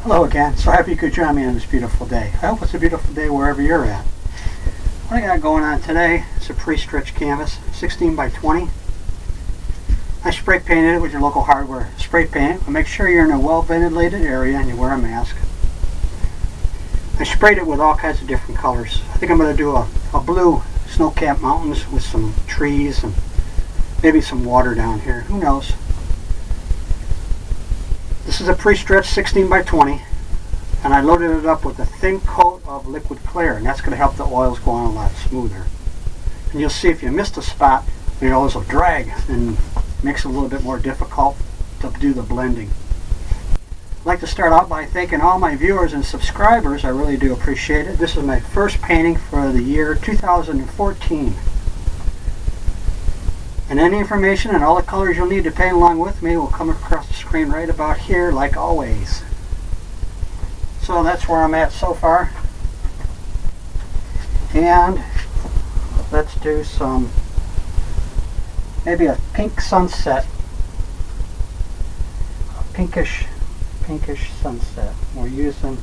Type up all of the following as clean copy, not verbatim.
Hello again. So happy you could join me on this beautiful day. I hope it's a beautiful day wherever you're at. What I got going on today is a pre-stretched canvas, 16 by 20. I spray painted it with your local hardware spray paint, but make sure you're in a well-ventilated area and you wear a mask. I sprayed it with all kinds of different colors. I think I'm going to do a blue snow-capped mountains with some trees and maybe some water down here. Who knows? This is a pre-stretched 16 by 20, and I loaded it up with a thin coat of liquid clear, and that's going to help the oils go on a lot smoother. And you'll see if you missed a spot, the oils will drag and makes it a little bit more difficult to do the blending. I'd like to start out by thanking all my viewers and subscribers. I really do appreciate it. This is my first painting for the year 2014. And any information and all the colors you'll need to paint along with me will come across the screen right about here, like always. So that's where I'm at so far. And let's do some, maybe a pink sunset. A pinkish sunset. We're using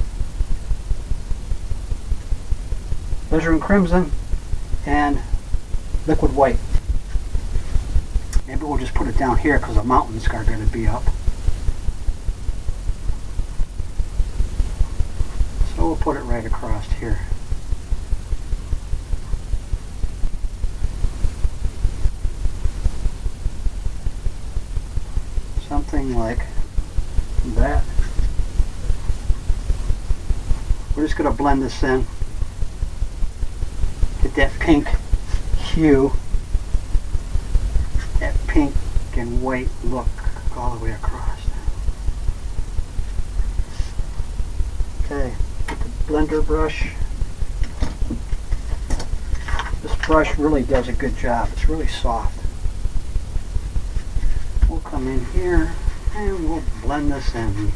Alizarin Crimson and liquid white. Maybe we'll just put it down here because the mountains are going to be up. So we'll put it right across here. Something like that. We're just going to blend this in. Get that pink hue. That pink and white look all the way across. Okay, get the blender brush. This brush really does a good job. It's really soft. We'll come in here and we'll blend this in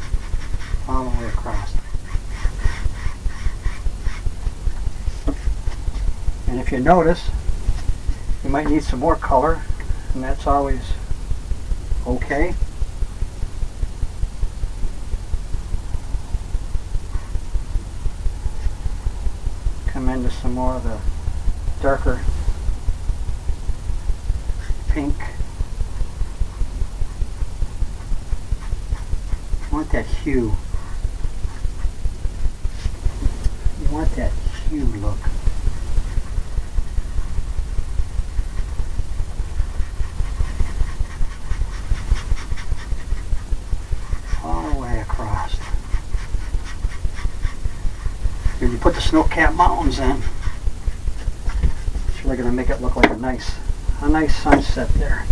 all the way across. And if you notice, you might need some more color. And that's always okay. Come into some more of the darker pink. You want that hue. You want that hue look. When you put the snow-capped mountains in, it's really going to make it look like a nice sunset there.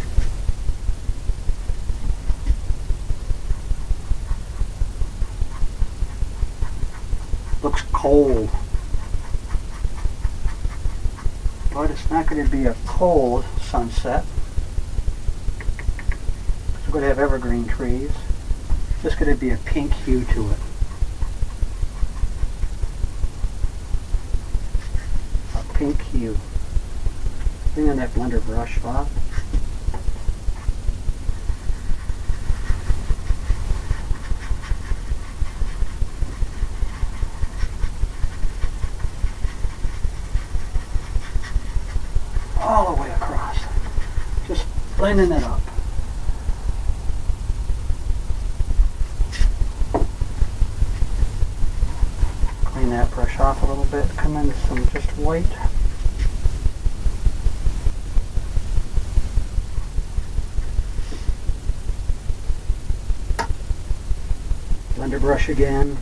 Looks cold, but it's not going to be a cold sunset. We're going to have evergreen trees. It's just going to be a pink hue to it. Pink hue. Bring on that blender brush, Bob. All the way across. Just blending it up. Clean that brush off a little bit. Come in with some just white. Blender brush again.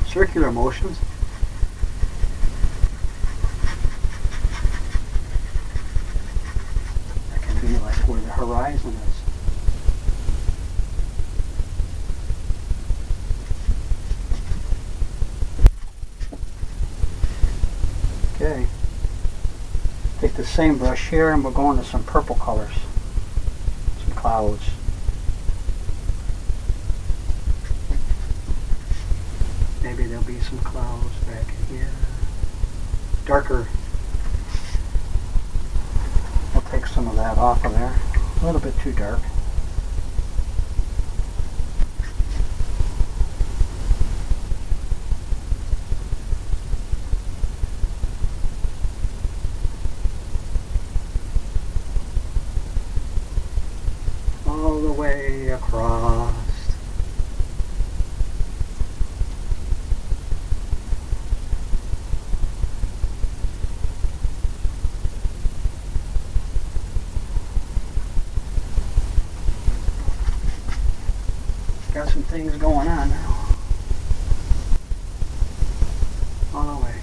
Circular motions. That can be like where the horizon is. Okay. Take the same brush here and we'll go into some purple colors. Some clouds. Maybe there'll be some clouds back in here. Darker. We'll take some of that off of there. A little bit too dark. across. Got some things going on now. All the way.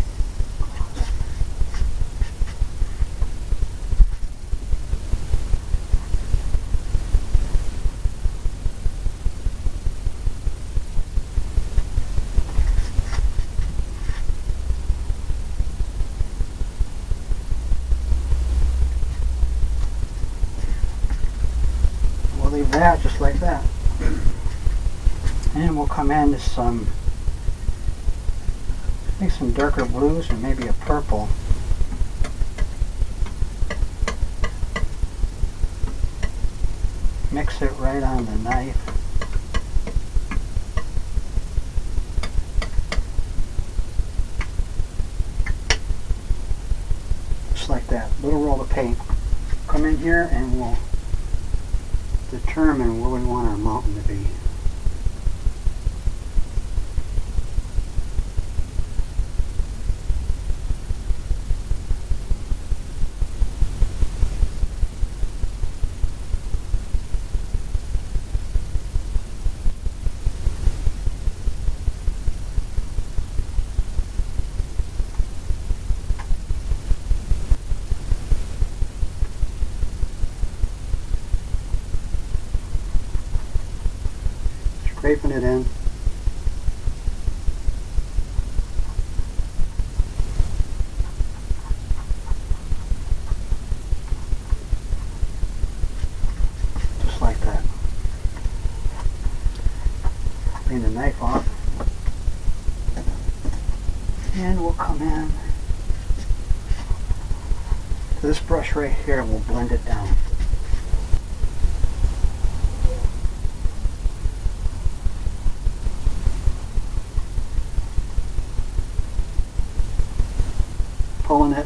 We'll leave that just like that. And we'll come into some, I think some darker blues and maybe a purple. Mix it right on the knife. Just like that, little roll of paint. Come in here and we'll determine where we want our mountain to be. Scraping it in. Just like that. Clean the knife off. And we'll come in to this brush right here and we'll blend it down. Pulling it.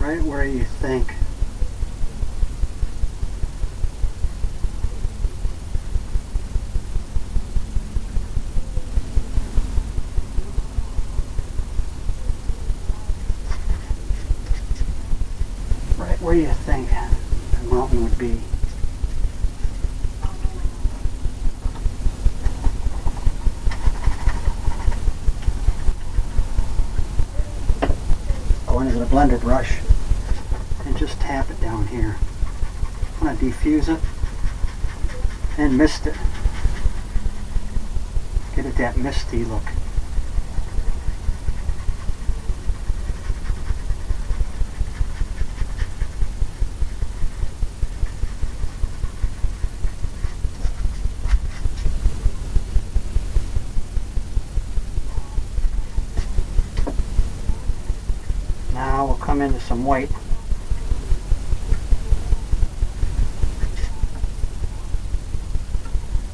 Right where you think. Right where you think the mountain would be. Go into the blender brush and just tap it down here. I'm going to defuse it and mist it. Get it that misty look. Now we'll come into some white.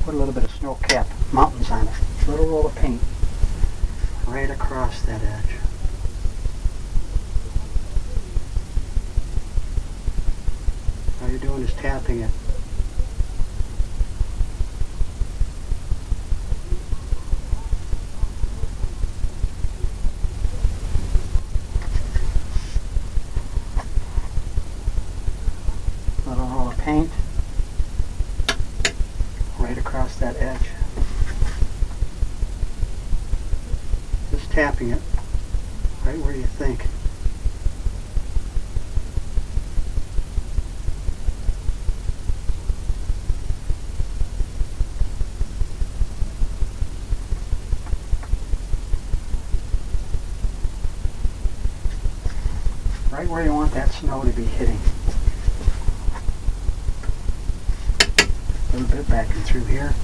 Put a little bit of snow cap mountains on it. Little roll of paint right across that edge. All you're doing is tapping it. Little roll of paint right across that edge. Just tapping it right where you think. Right where you want that snow to be hitting. A little bit back and through here.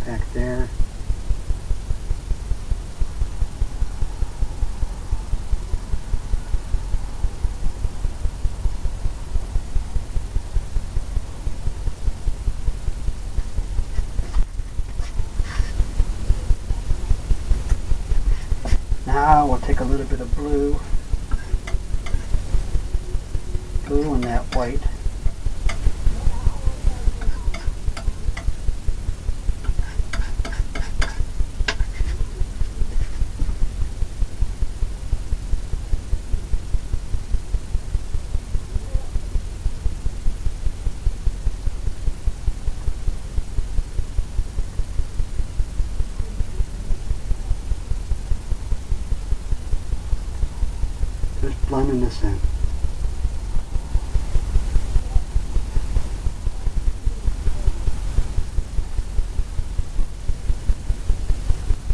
Back there. Now we'll take a little bit of blue and that white. Just blending this in.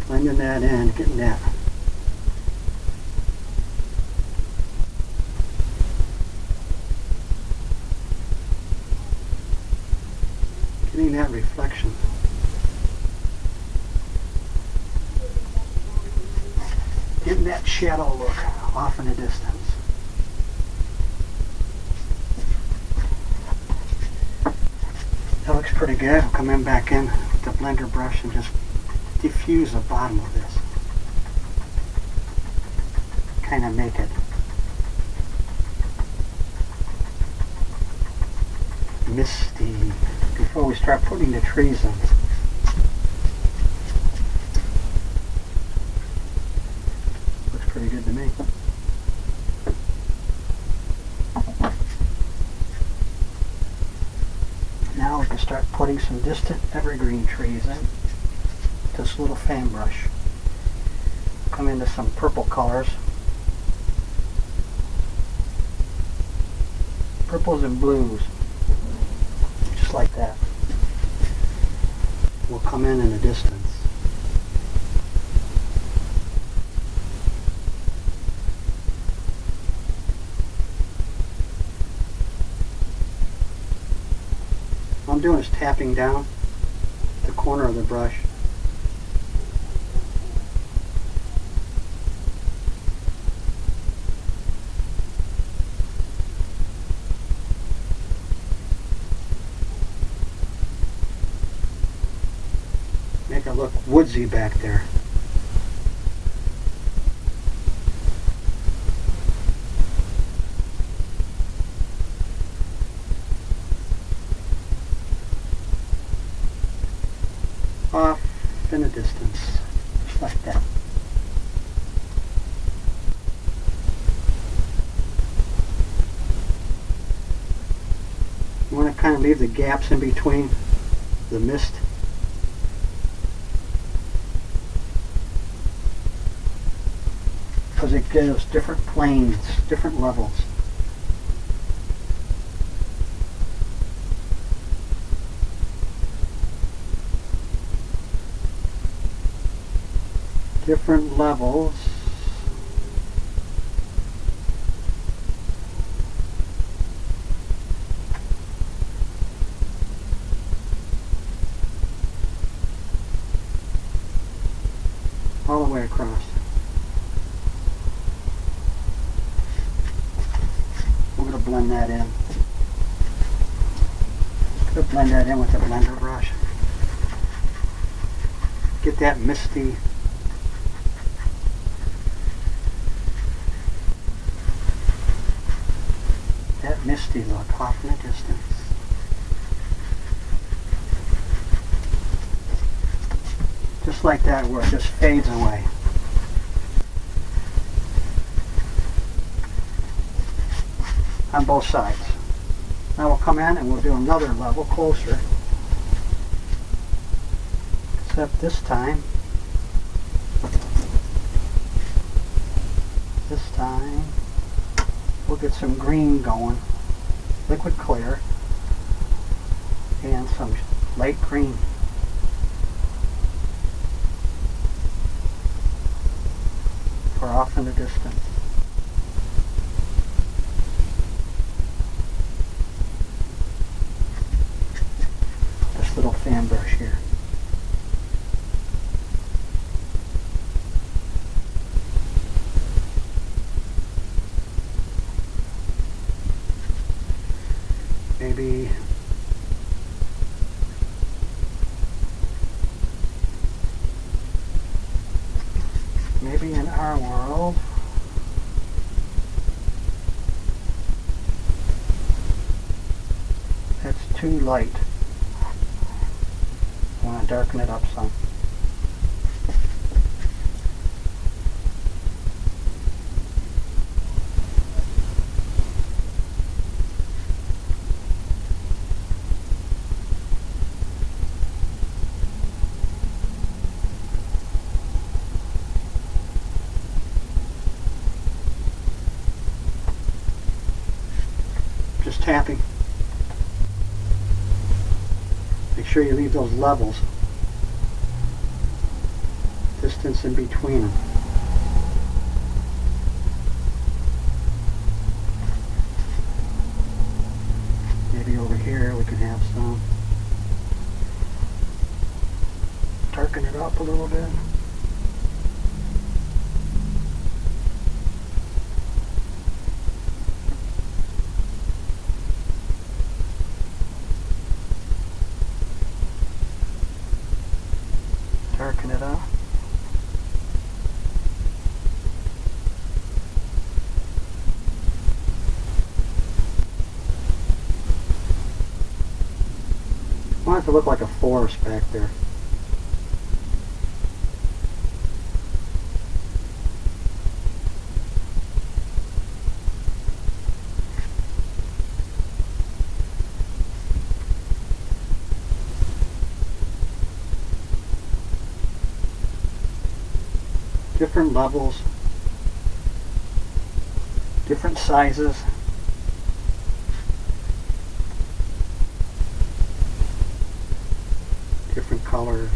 Blending that in, getting that reflection. Getting that shadow look off in the distance. That looks pretty good. I'll come in back in with the blender brush and just diffuse the bottom of this. Kind of make it misty before we start putting the trees in. Looks pretty good to me. Now we can start putting some distant evergreen trees in. This little fan brush. Come into some purple colors. Purples and blues. Just like that. We'll come in the distance. What I'm doing is tapping down the corner of the brush. Make it look woodsy back there. Off in the distance, just like that. You want to kind of leave the gaps in between the mist. Because it gives different planes, different levels. Different levels. All the way across. We're going to blend that in. Going to blend that in with the blender brush. Get that misty look off in the distance. Just like that, where it just fades away. On both sides. Now we'll come in and we'll do another level closer. Except this time we'll get some green going. Liquid clear and some light green. For off in the distance. This little fan brush here. Maybe an our world. That's too light. I want to darken it up some. Just tapping. Make sure you leave those levels, distance in between them. Maybe over here we can have some. Darken it up a little bit. Darken it up. I want it to look like a forest back there. Different levels, different sizes. Different colors.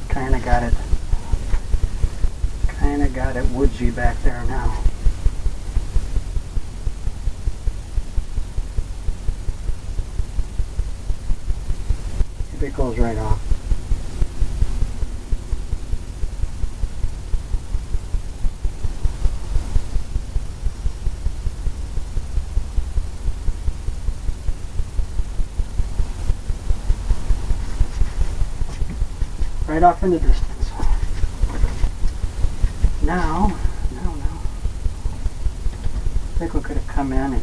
Kinda got it woodsy back there now. If it goes right off. Right off in the distance. Now, I think we could have come in and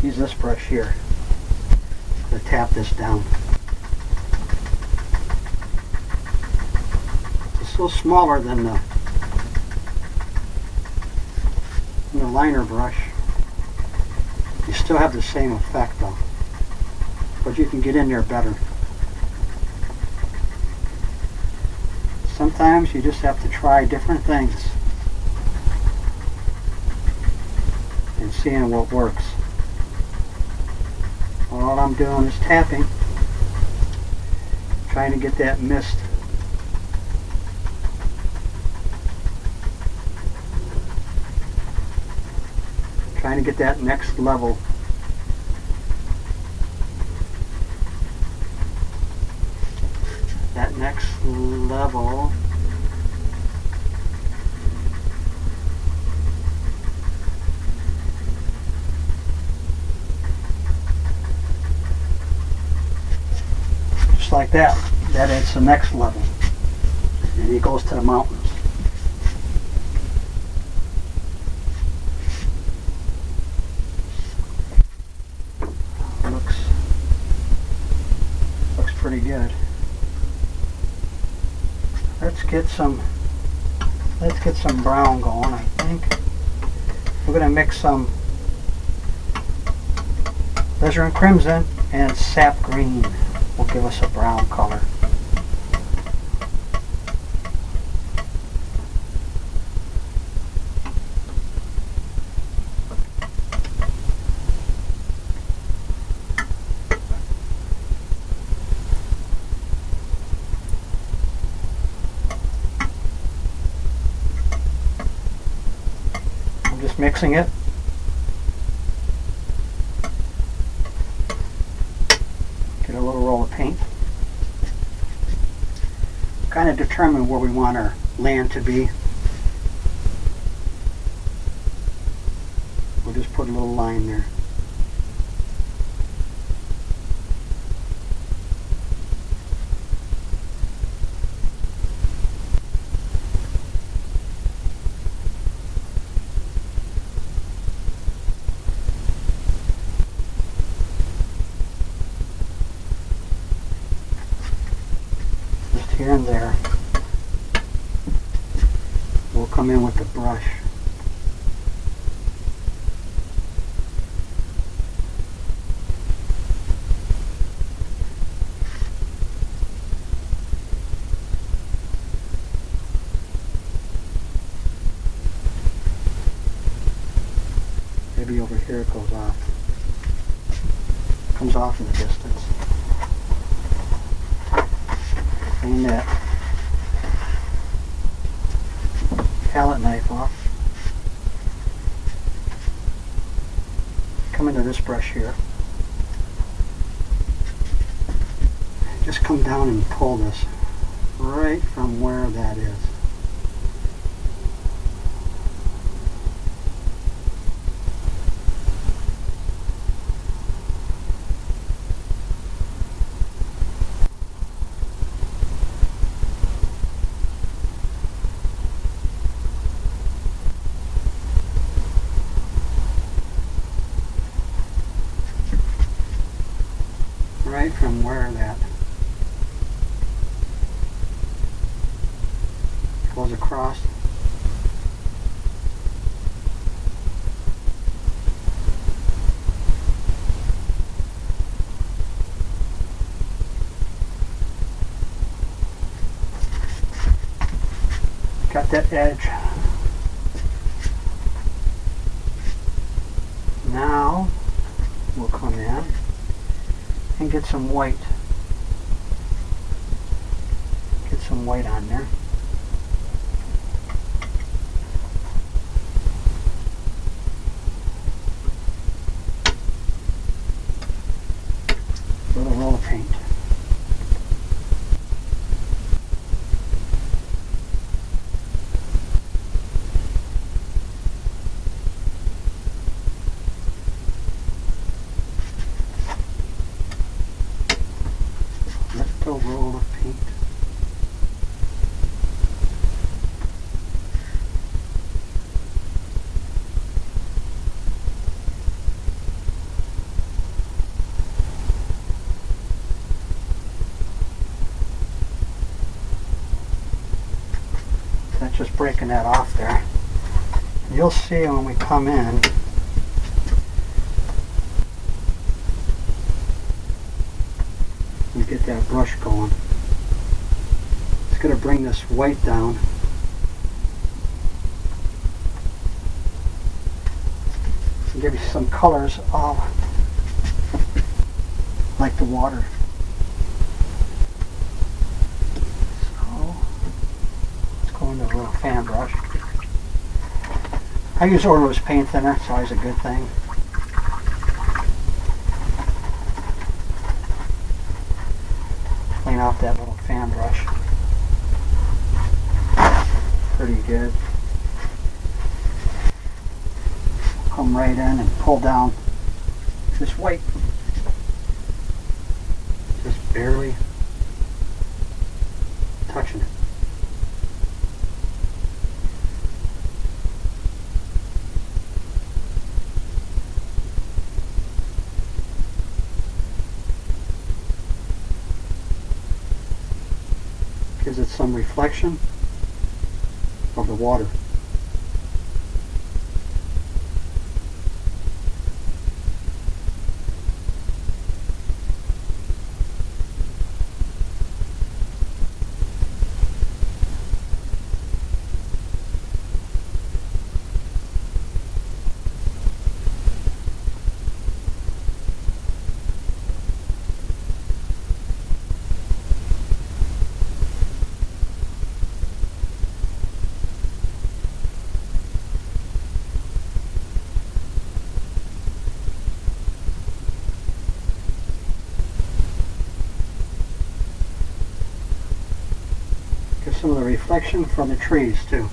use this brush here to tap this down. It's still smaller than the liner brush. You still have the same effect though, but you can get in there better. Sometimes you just have to try different things and seeing what works. All I'm doing is tapping, trying to get that mist. Trying to get that next level. That next level. Just like that. That is the next level. And he goes to the mountains. Looks pretty good. Let's get some brown going, I think. We're going to mix some alizarin crimson and sap green. Will give us a brown color. Just mixing it. Get a little roll of paint. kind of determine where we want our land to be. We'll just put a little line there. Here and there. We'll come in with the brush. Maybe over here it goes off. Comes off in the distance. Clean that palette knife off. Come into this brush here. Just come down and pull this right from where that is. Right from where that goes across. Got that edge. Now we'll come in and get some white. Get some white on there. Little roll of paint. Little roll of paint. That's just breaking that off there. You'll see when we come in, we get that brush going. It's going to bring this white down. And give you some colors of like the water. So let's go into a little fan brush. I use Orlo's paint thinner, it's always a good thing. Clean off that little fan brush. Pretty good. Come right in and pull down this white. Just barely touching it. Gives it some reflection of the water. some of the reflection from the trees too.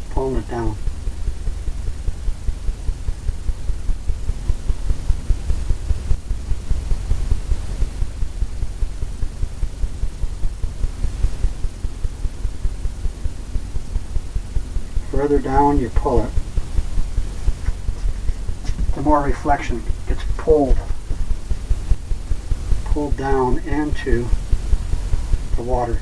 Pulling it down. Further down you pull it, the more reflection gets pulled down into the water.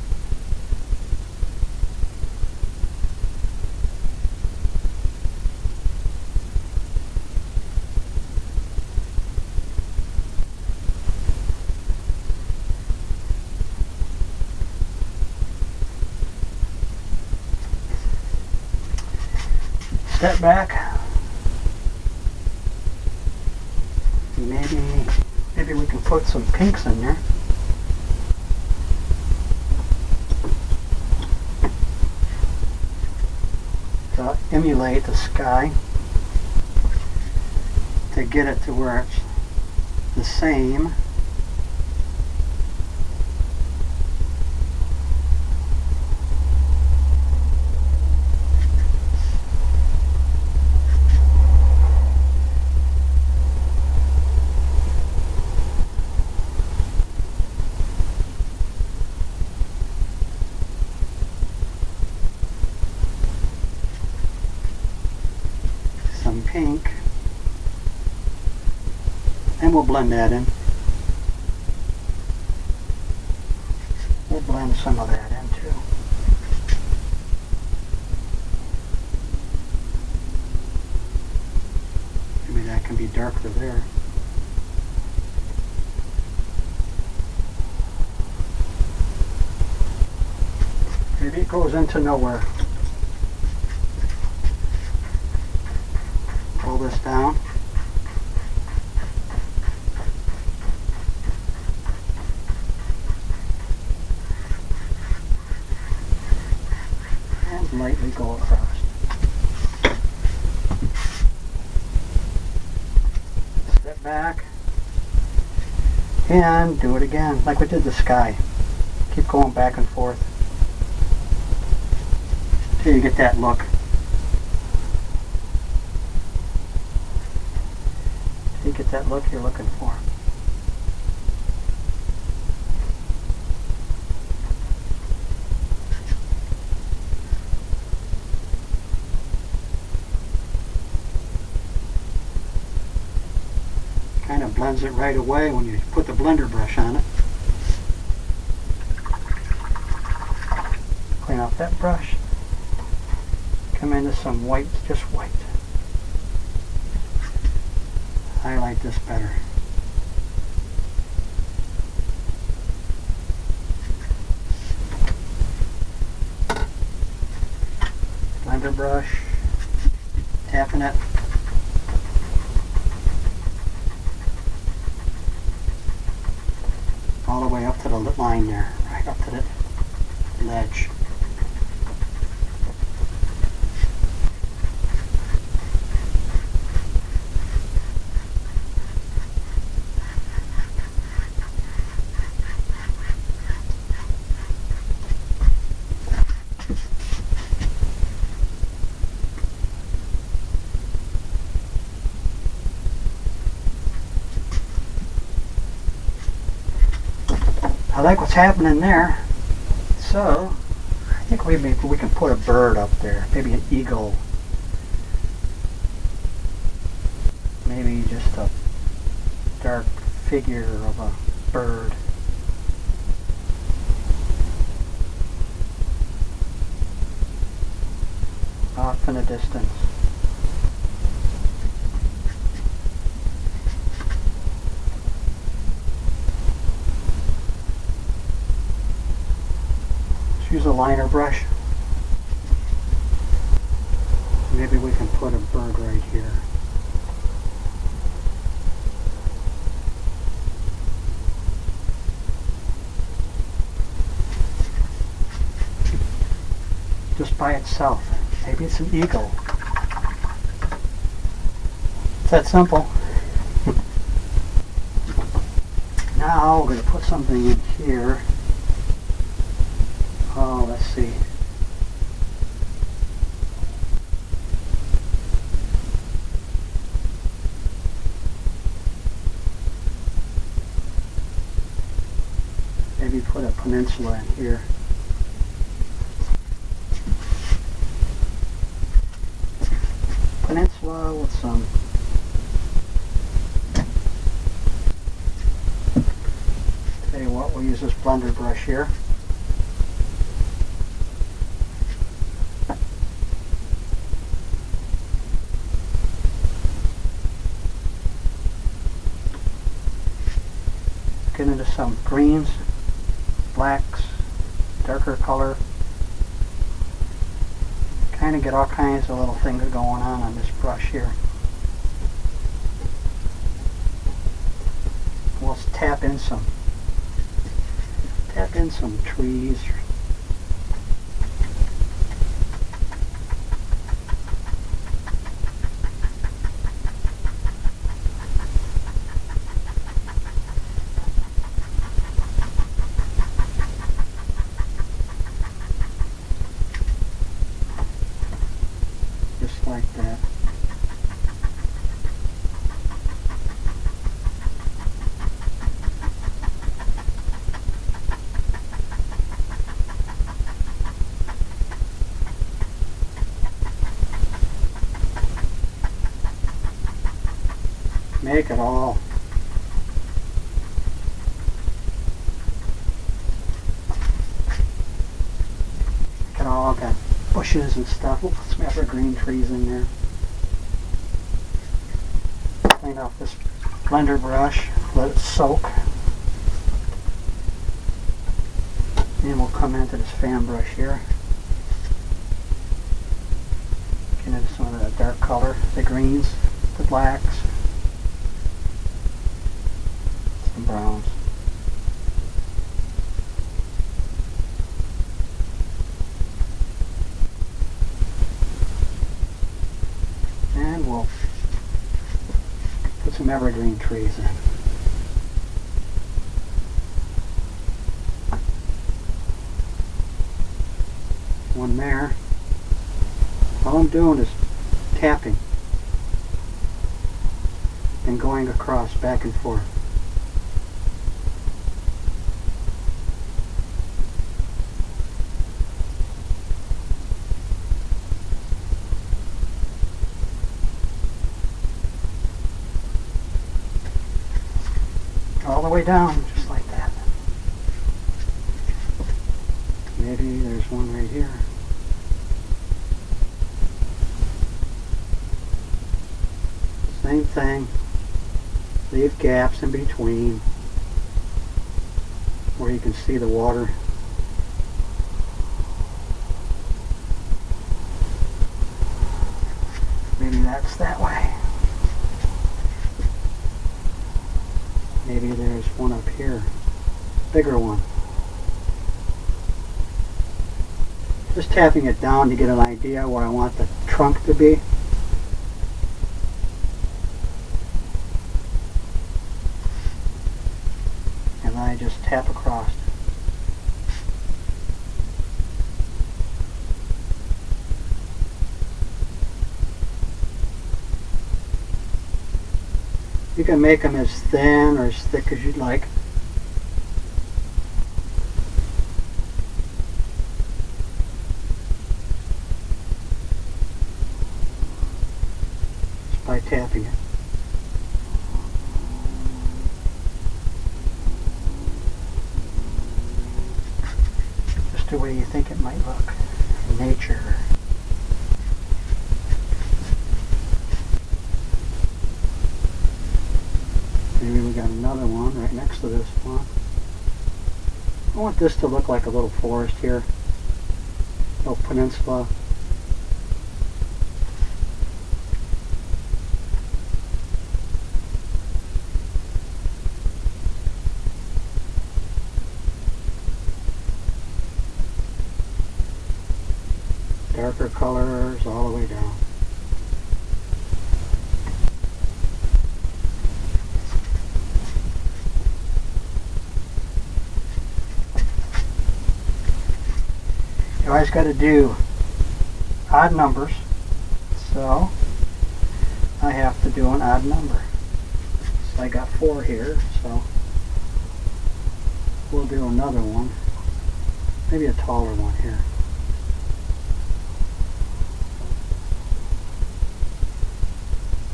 Step back. Maybe we can put some pinks in there. To emulate the sky. To get it to where it's the same. Pink, and we'll blend that in. We'll blend some of that in too. Maybe that can be darker there. Maybe it goes into nowhere. Pull this down. And lightly go across. Step back. And do it again, like we did the sky. Keep going back and forth till you get that look. You get that look you're looking for. Kind of blends it right away when you put the blender brush on it. Clean off that brush. Come into some white, just white. Highlight this better. Blender brush, tapping it. All the way up to the line there, right up to the ledge. I like what's happening there, so I think maybe we can put a bird up there, maybe an eagle, maybe just a dark figure of a bird. Off in the distance. Use a liner brush. Maybe we can put a bird right here. Just by itself. Maybe it's an eagle. It's that simple. Now we're going to put something in here. Oh, let's see. Maybe put a peninsula in here. Peninsula with some tell you what, we'll use this blender brush here. Get into some greens, blacks, darker color. Kind of get all kinds of little things going on this brush here. We'll tap in some trees. Just like that. Make it all. Make it all got bushes and stuff. We'll put some evergreen trees in there. Clean off this blender brush, let it soak. Then we'll come into this fan brush here. Get into some of the dark color, the greens, the blacks, some browns. And we'll put some evergreen trees in. One there. All I'm doing is tapping and going across back and forth. All the way down, just like that. Maybe there's one right here. Same thing. Leave gaps in between where you can see the water. Maybe that's that way. Maybe there's one up here. Bigger one. Just tapping it down to get an idea where I want the trunk to be. And I just tap across. You can make them as thin or as thick as you'd like. Just by tapping it. Just the way you think it might look in nature. Maybe we got another one right next to this one. I want this to look like a little forest here. Little peninsula. Darker colors all the way down. always got to do odd numbers, so I have to do an odd number. So I got 4 here, so we'll do another one, maybe a taller one here.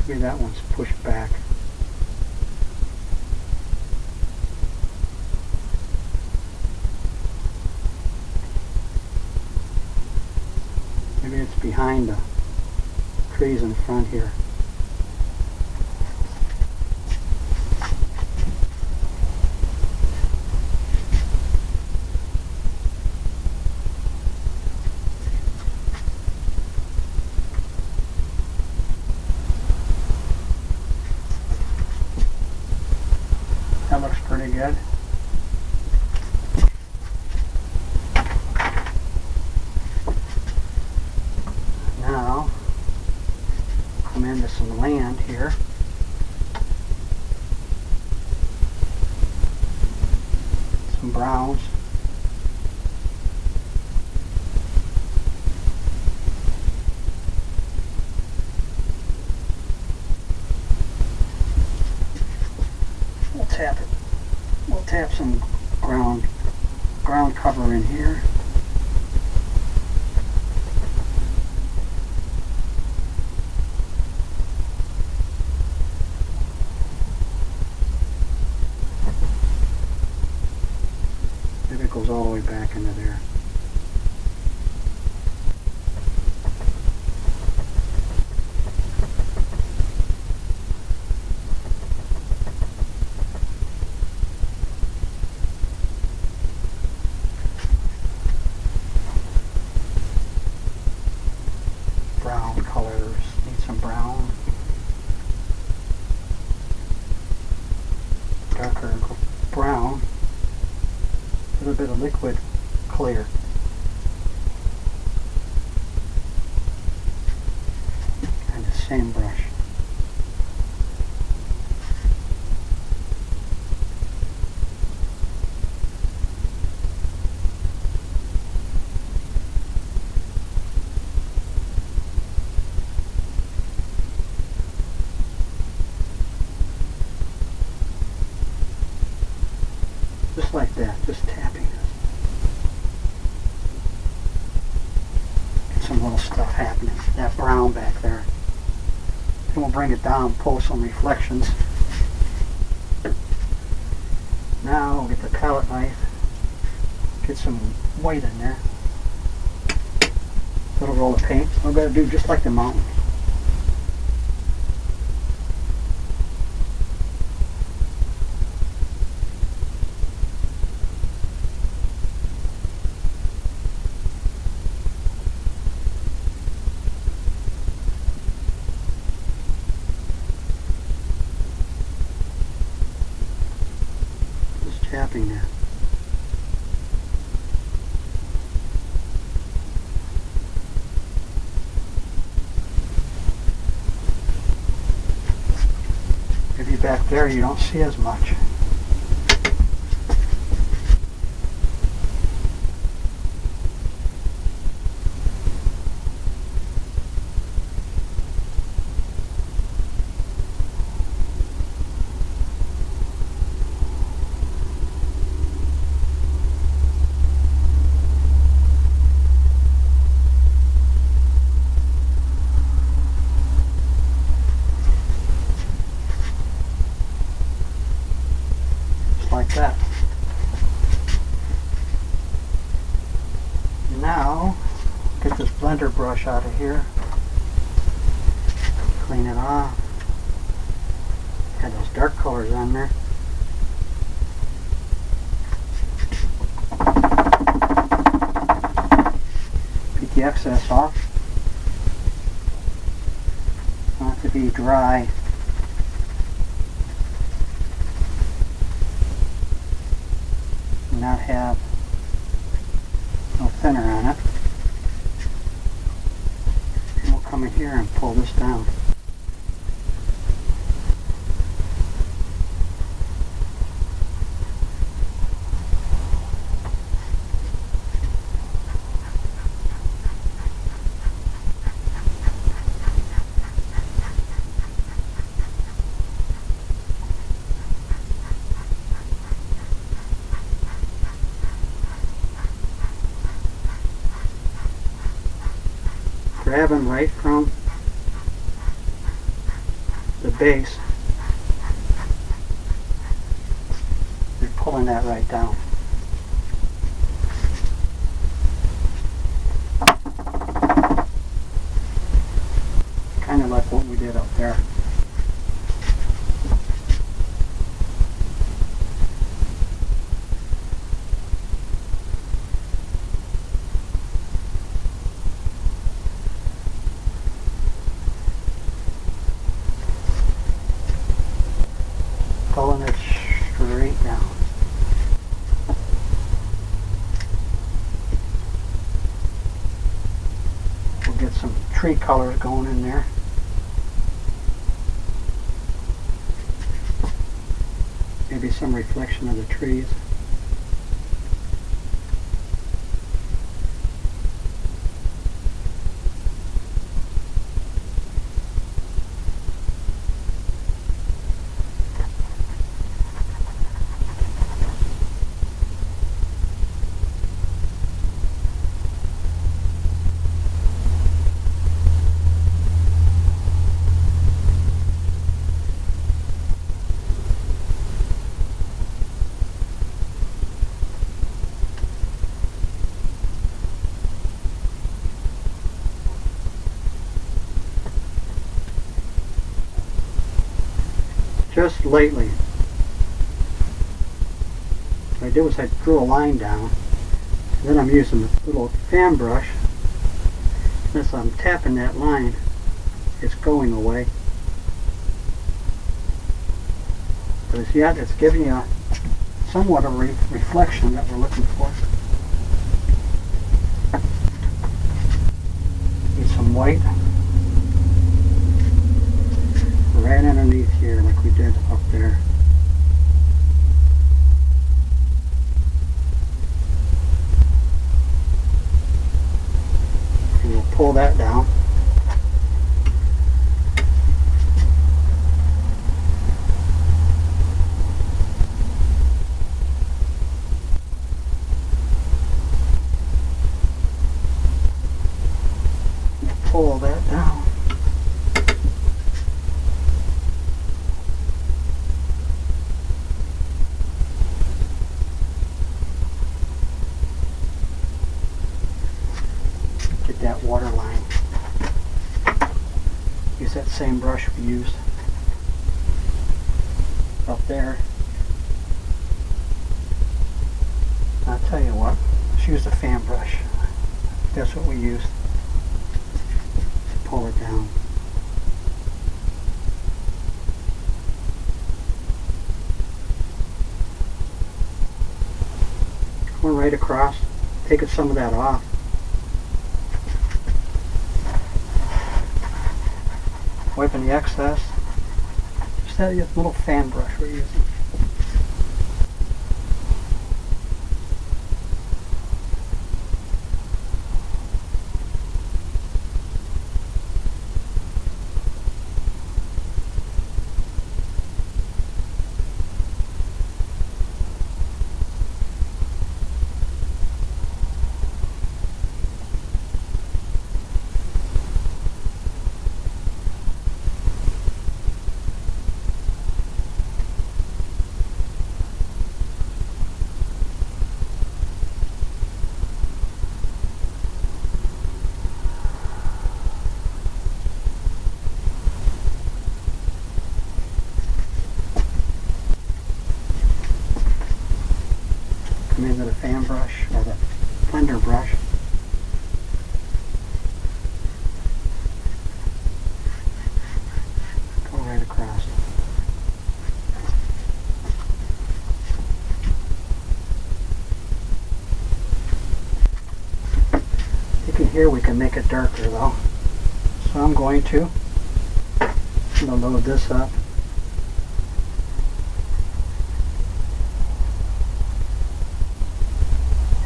Maybe that one's pushed back. Maybe it's behind the trees in front here. That looks pretty good. Now, come into some land here. Some browns. We'll tap it. We'll tap some ground cover in here. Maybe it goes all the way back into there. Brown colors, need some brown. Darker brown. A little bit of liquid clear. And the same brush. Just like that, just tapping it. Get some little stuff happening. That brown back there. Then we'll bring it down, pull some reflections. Now we'll get the palette knife, get some white in there. Little roll of paint. We're going to do just like the mountain. Tapping there. Maybe back there you don't see as much. Like that. Now, get this blender brush out of here. Clean it off. Had those dark colors on there. Beat the excess off. I want it to be dry. Not have no thinner on it. And we'll come in here and pull this down. grabbing right from the base. You're pulling that right down. Kind of like what we did up there. Pulling it straight down. We'll get some tree colors going in there. Maybe some reflection of the trees. Just lately, what I did was I drew a line down, and then I'm using a little fan brush. As I'm tapping that line, it's going away. But as yet, it's giving you somewhat of a reflection that we're looking for. Need some white right underneath here like we did up there. And we'll pull that down. Pull that down. That water line. Use that same brush we used up there. I'll tell you what, let's use the fan brush. That's what we used. Pull it down. Going right across, taking some of that off. Wiping the excess. Just that little fan brush we're using. Come into the fan brush or the blender brush. Go right across. You can hear we can make it darker though. So I'm going to load this up.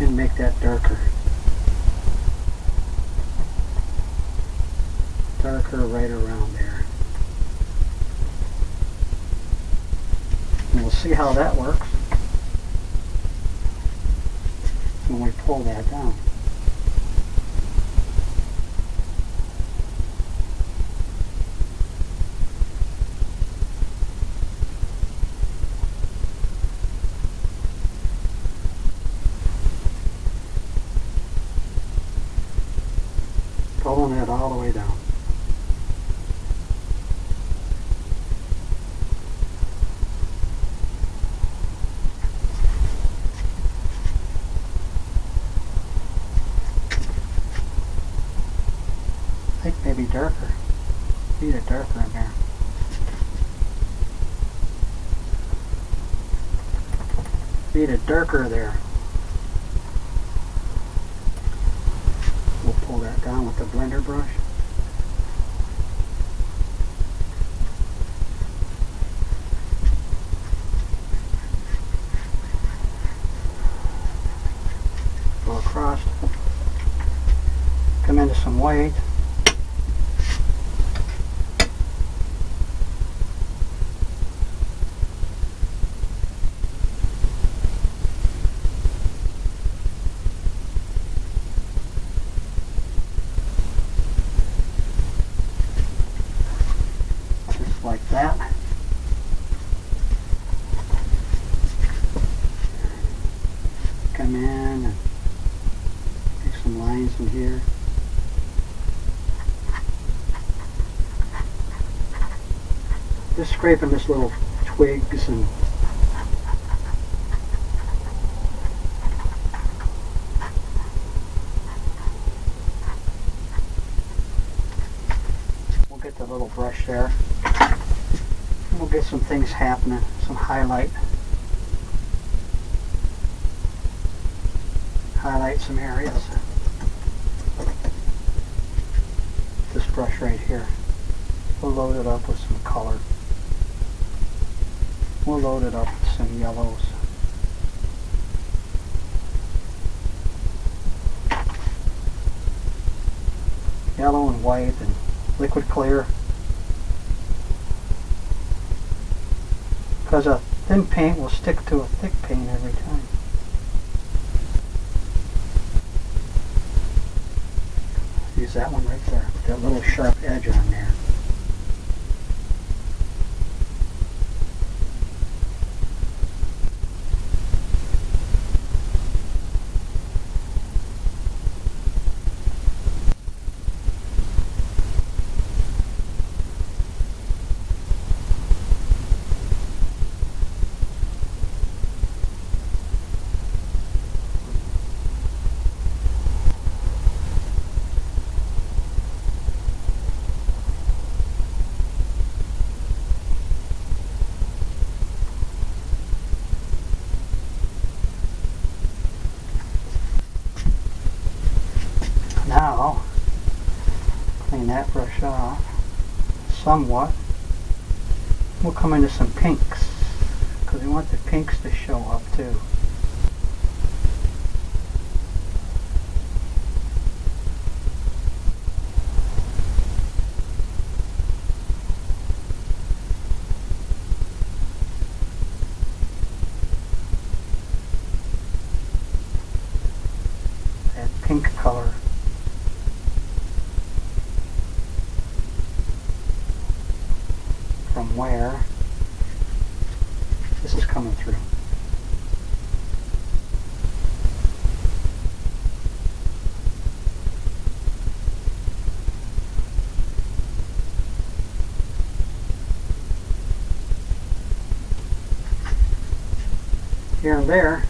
And make that darker. Darker right around there. And we'll see how that works when we pull that down. pulling it all the way down. I think maybe darker. Need it darker in there. Need it darker there. We'll pull that down with the blender brush. Go across. Come into some white. Like that. Come in and make some lines in here. Just scraping this little twigs and we'll get the little brush there. We'll get some things happening, some highlight. Highlight some areas. This brush right here. We'll load it up with some color. We'll load it up with some yellows. Yellow and white and liquid clear. Because a thin paint will stick to a thick paint every time. Use that one right there, with that little sharp edge on there. Now, clean that brush off somewhat. We'll come into some pinks, because we want the pinks to show up too. That pink color. From where this is coming through. Here and there,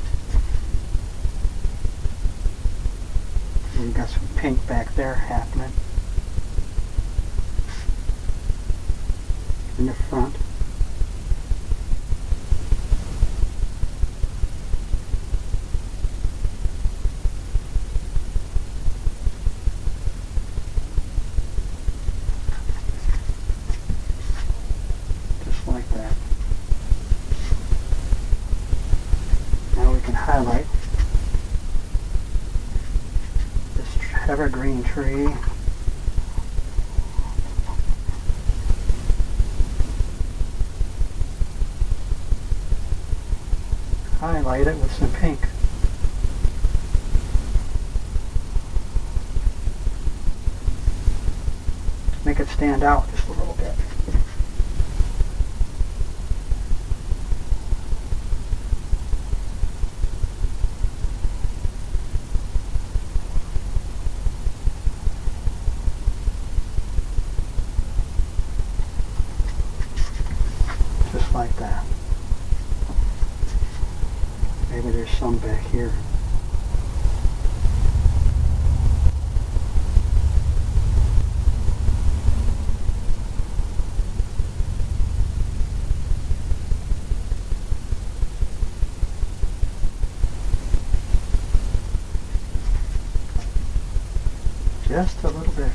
we got some pink back there happening. In the front. Just like that. Now we can highlight this evergreen tree. Highlight it with some pink. Make it stand out just a little bit. Maybe there's some back here. Just a little bit.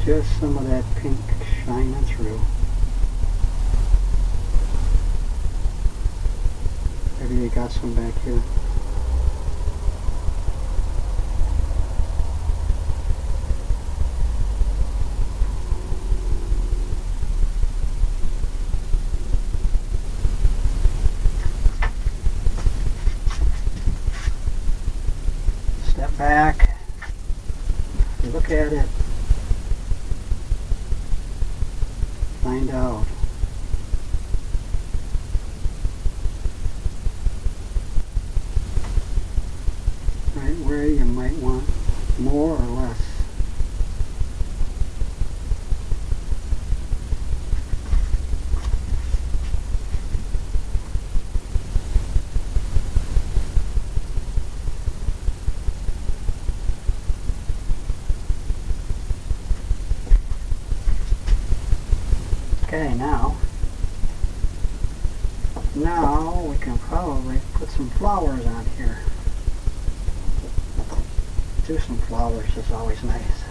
Just some of that pink shining through. Maybe they got some back here. Step back. Look at it. Find out. Right where you might want more or less. Okay, now we can probably put some flowers on here. Do some flowers is always nice.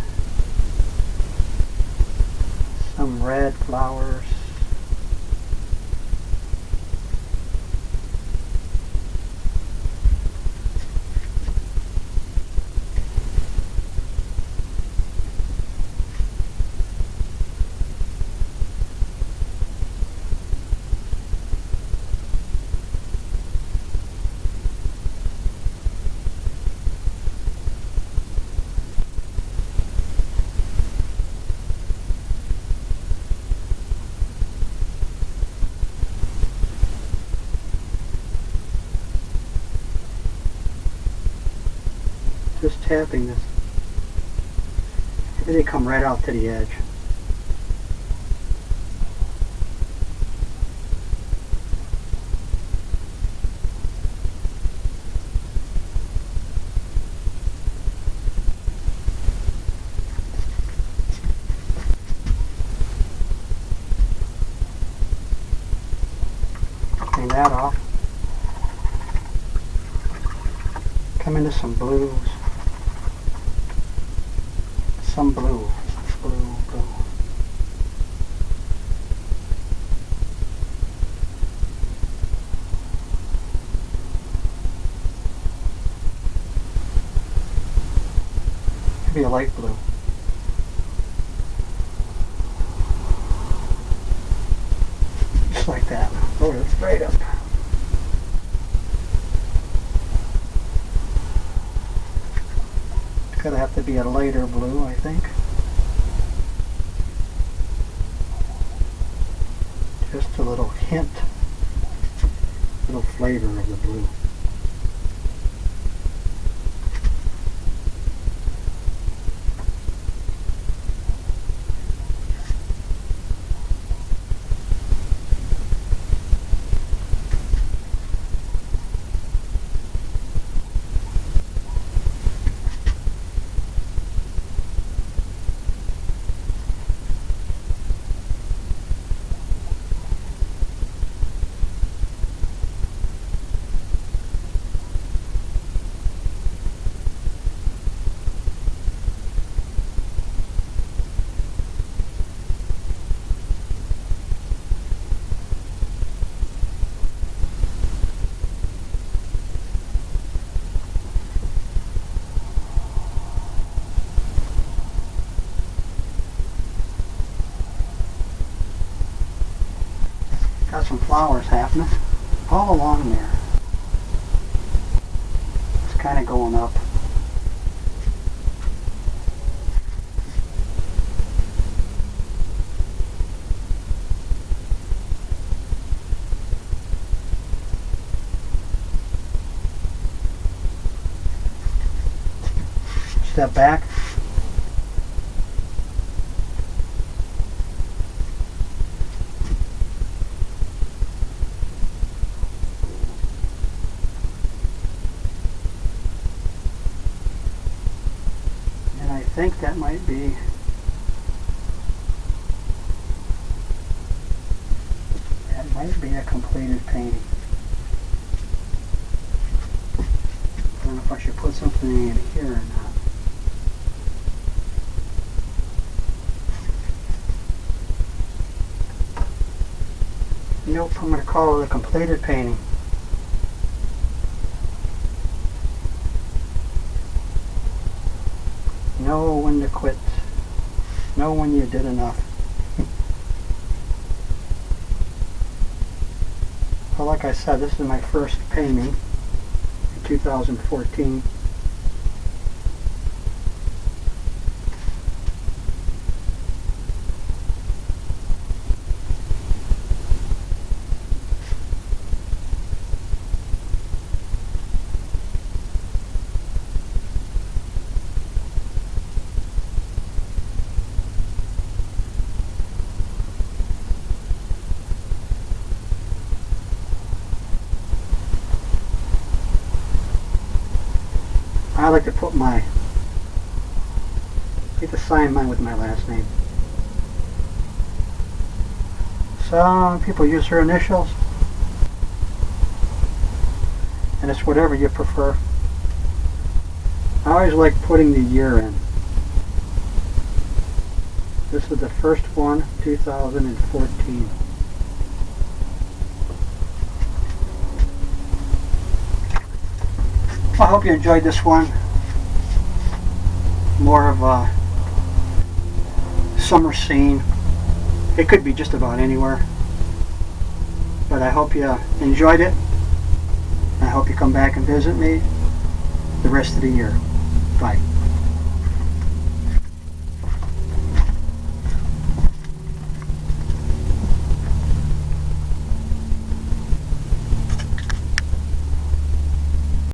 Some red flowers. Just tapping this. Maybe they come right out to the edge. Clean that off. Come into some blues. Some blue. Blue. Maybe a light blue. Just like that. Load it straight up. It's gonna have to be a lighter blue, I think. Just a little hint, a little flavor of the blue. Got some flowers happening all along there. It's kind of going up. step back. And I think that might be a completed painting. I don't know if I should put something in here or not. Nope, I'm going to call it a completed painting. Know when to quit. Know when you did enough. Well, like I said, this is my first painting in 2014. I like to put I like to sign mine with my last name. Some people use their initials, and it's whatever you prefer. I always like putting the year in. This is the first one, 2014. I hope you enjoyed this one. More of a summer scene. It could be just about anywhere. But I hope you enjoyed it. I hope you come back and visit me the rest of the year. Bye.